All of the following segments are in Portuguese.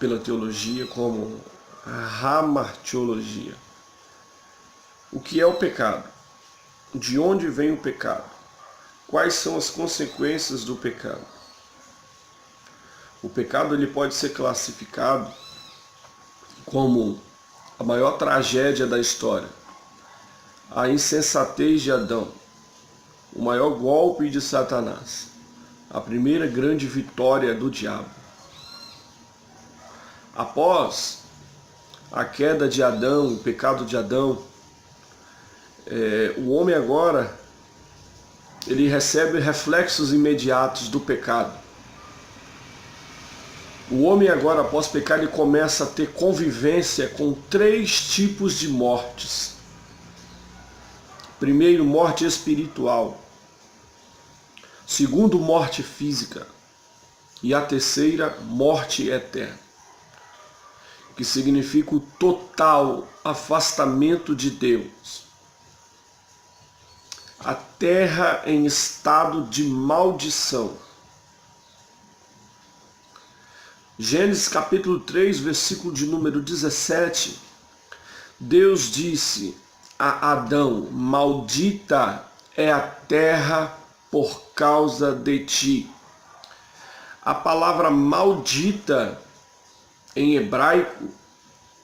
pela teologia como a hamartiologia. O que é o pecado? De onde vem o pecado? Quais são as consequências do pecado? O pecado ele pode ser classificado como a maior tragédia da história, a insensatez de Adão, o maior golpe de Satanás, a primeira grande vitória do diabo. Após a queda de Adão, o pecado de Adão, o homem agora ele recebe reflexos imediatos do pecado. O homem agora, após pecar, ele começa a ter convivência com 3 tipos de mortes. Primeiro, morte espiritual. Segundo, morte física. E a terceira, morte eterna, que significa o total afastamento de Deus. A terra em estado de maldição. Gênesis capítulo 3, versículo de número 17, Deus disse a Adão: maldita é a terra por causa de ti. A palavra maldita em hebraico,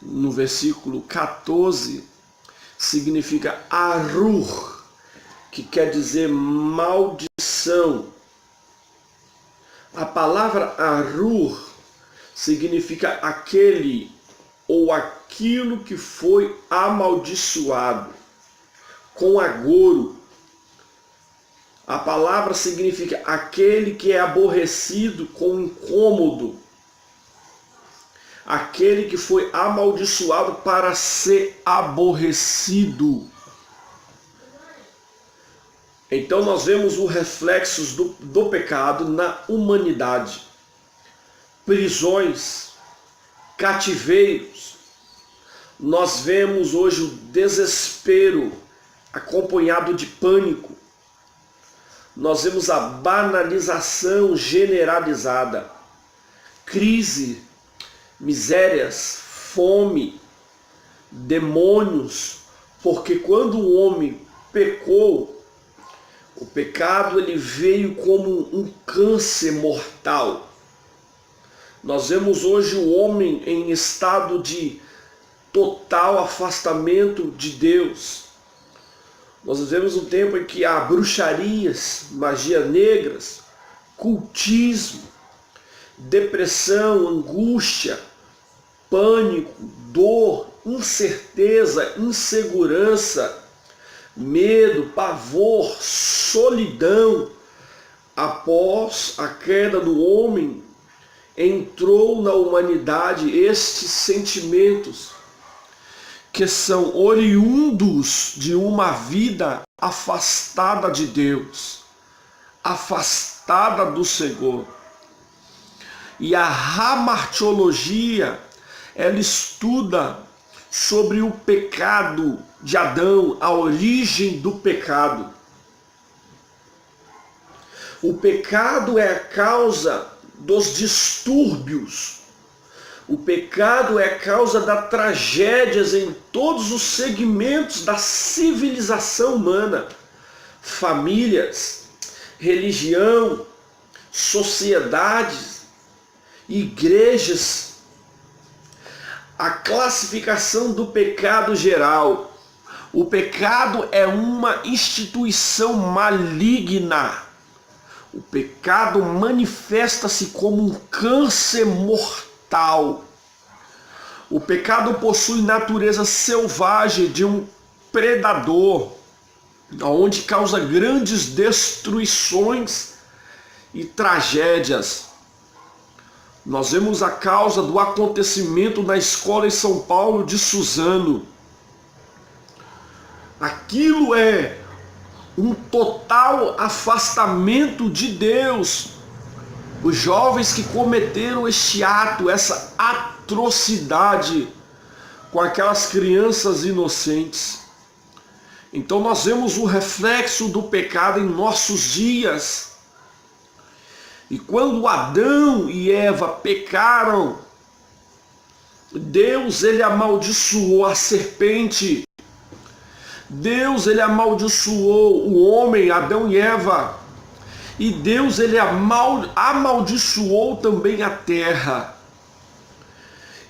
no versículo 14, significa arur, que quer dizer maldição. A palavra arur significa aquele ou aquilo que foi amaldiçoado, com agouro. A palavra significa aquele que é aborrecido com incômodo, aquele que foi amaldiçoado para ser aborrecido. Então nós vemos os reflexos do pecado na humanidade. Prisões, cativeiros. Nós vemos hoje o desespero acompanhado de pânico. Nós vemos a banalização generalizada, crise, misérias, fome, demônios, porque quando o homem pecou, o pecado ele veio como um câncer mortal. Nós vemos hoje o homem em estado de total afastamento de Deus. Nós vivemos um tempo em que há bruxarias, magias negras, cultismo, depressão, angústia, pânico, dor, incerteza, insegurança, medo, pavor, solidão. Após a queda do homem, entrou na humanidade estes sentimentos que são oriundos de uma vida afastada de Deus, afastada do Senhor. E a hamartiologia, ela estuda sobre o pecado de Adão, a origem do pecado. O pecado é a causa dos distúrbios. O pecado é a causa das tragédias em todos os segmentos da civilização humana. Famílias, religião, sociedades, igrejas. A classificação do pecado geral. O pecado é uma instituição maligna. O pecado manifesta-se como um câncer mortal. O pecado possui natureza selvagem de um predador, onde causa grandes destruições e tragédias. Nós vemos a causa do acontecimento na escola em São Paulo de Suzano. Aquilo é um total afastamento de Deus. Os jovens que cometeram este ato, essa atrocidade com aquelas crianças inocentes. Então nós vemos o reflexo do pecado em nossos dias. E quando Adão e Eva pecaram, Deus, ele amaldiçoou a serpente. Deus, ele amaldiçoou o homem, Adão e Eva. E Deus, ele amaldiçoou também a terra.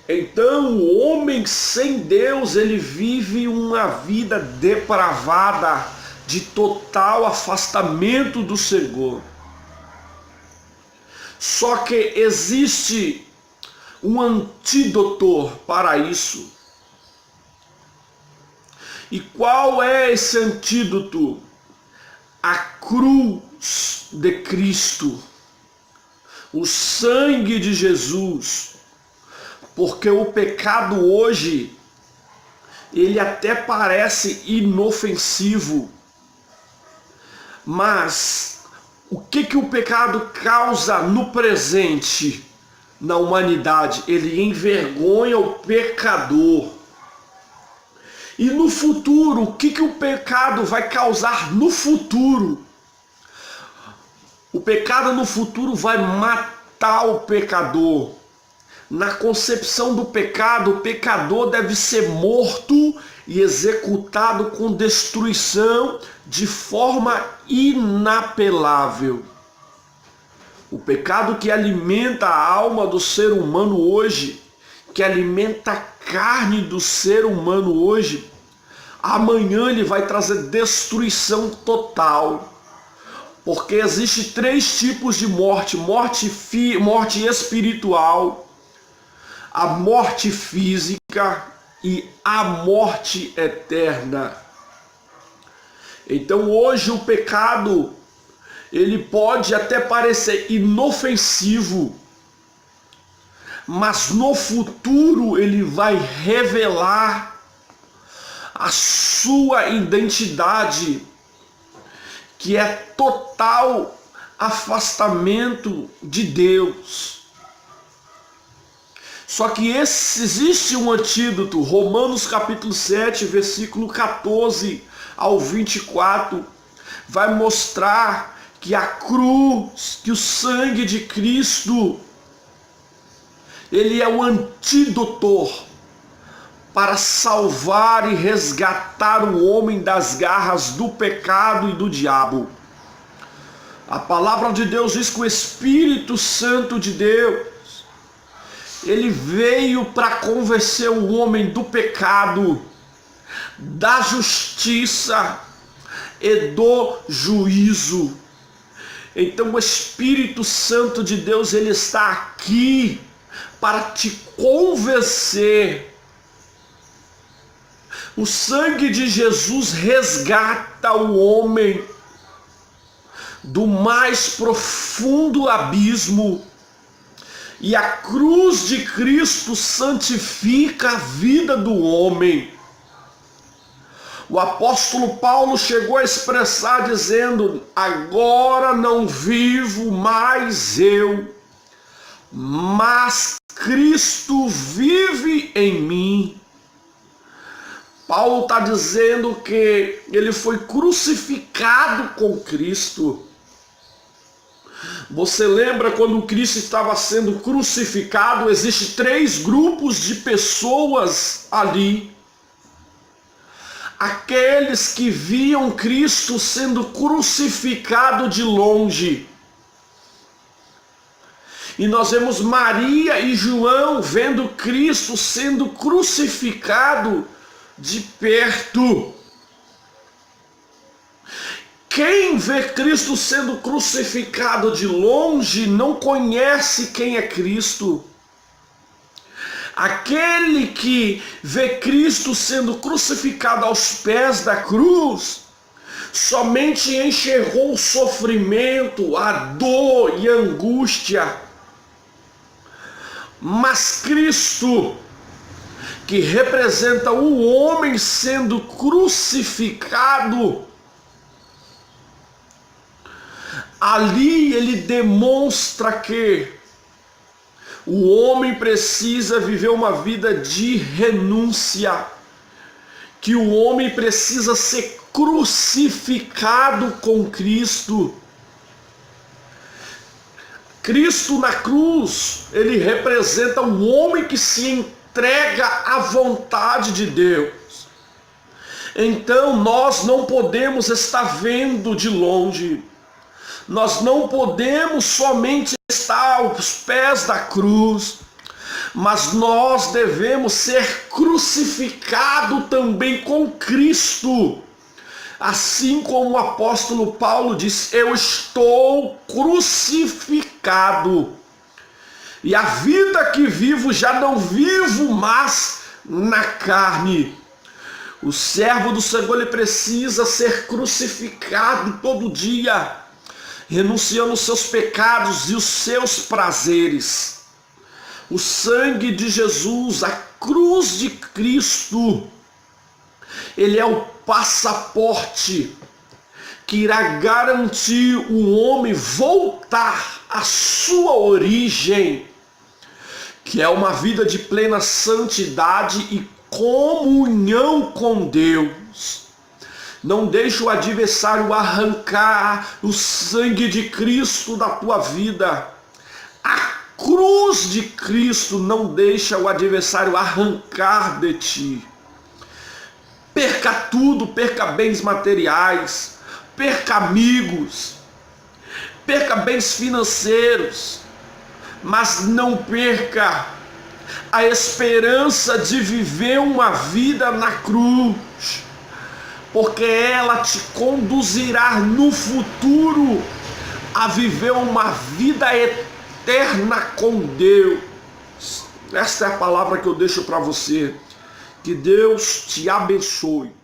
Então, o homem sem Deus, ele vive uma vida depravada, de total afastamento do Senhor. Só que existe um antídoto para isso. E qual é esse antídoto? A cruz de Cristo, o sangue de Jesus. Porque o pecado hoje, ele até parece inofensivo, mas o que o pecado causa no presente na humanidade? Ele envergonha o pecador. E no futuro, o que o pecado vai causar no futuro? O pecado no futuro vai matar o pecador. Na concepção do pecado, o pecador deve ser morto e executado com destruição de forma inapelável. O pecado que alimenta a alma do ser humano hoje, que alimenta a carne do ser humano hoje, amanhã ele vai trazer destruição total. Porque existe 3 tipos de morte: morte espiritual, a morte física e a morte eterna. Então hoje o pecado, ele pode até parecer inofensivo, mas no futuro ele vai revelar a sua identidade, que é total afastamento de Deus. Só que existe um antídoto. Romanos capítulo 7, versículo 14 ao 24, vai mostrar que a cruz, que o sangue de Cristo, ele é o antídoto para salvar e resgatar o homem das garras do pecado e do diabo. A palavra de Deus diz que o Espírito Santo de Deus, ele veio para convencer o homem do pecado, da justiça e do juízo. Então o Espírito Santo de Deus, ele está aqui para te convencer. O sangue de Jesus resgata o homem do mais profundo abismo, e a cruz de Cristo santifica a vida do homem. O apóstolo Paulo chegou a expressar dizendo: agora não vivo mais eu, mas Cristo vive em mim. Paulo está dizendo que ele foi crucificado com Cristo. Você lembra quando Cristo estava sendo crucificado? Existem 3 grupos de pessoas ali. Aqueles que viam Cristo sendo crucificado de longe. E nós vemos Maria e João vendo Cristo sendo crucificado de perto. Quem vê Cristo sendo crucificado de longe não conhece quem é Cristo. Aquele que vê Cristo sendo crucificado aos pés da cruz, somente enxergou o sofrimento, a dor e a angústia. Mas Cristo, que representa o homem sendo crucificado, ali ele demonstra que o homem precisa viver uma vida de renúncia, que o homem precisa ser crucificado com Cristo. Cristo na cruz, ele representa um homem que se entrega à vontade de Deus. Então nós não podemos estar vendo de longe, nós não podemos somente estar aos pés da cruz, mas nós devemos ser crucificados também com Cristo. Assim como o apóstolo Paulo diz, eu estou crucificado. E a vida que vivo já não vivo mais na carne. O servo do Senhor, ele precisa ser crucificado todo dia, renunciando os seus pecados e os seus prazeres. O sangue de Jesus, a cruz de Cristo, ele é o passaporte que irá garantir o homem voltar à sua origem, que é uma vida de plena santidade e comunhão com Deus. Não deixe o adversário arrancar o sangue de Cristo da tua vida. A cruz de Cristo não deixa o adversário arrancar de ti. Perca tudo, perca bens materiais, perca amigos, perca bens financeiros, mas não perca a esperança de viver uma vida na cruz, porque ela te conduzirá no futuro a viver uma vida eterna com Deus. Esta é a palavra que eu deixo para você. Que Deus te abençoe.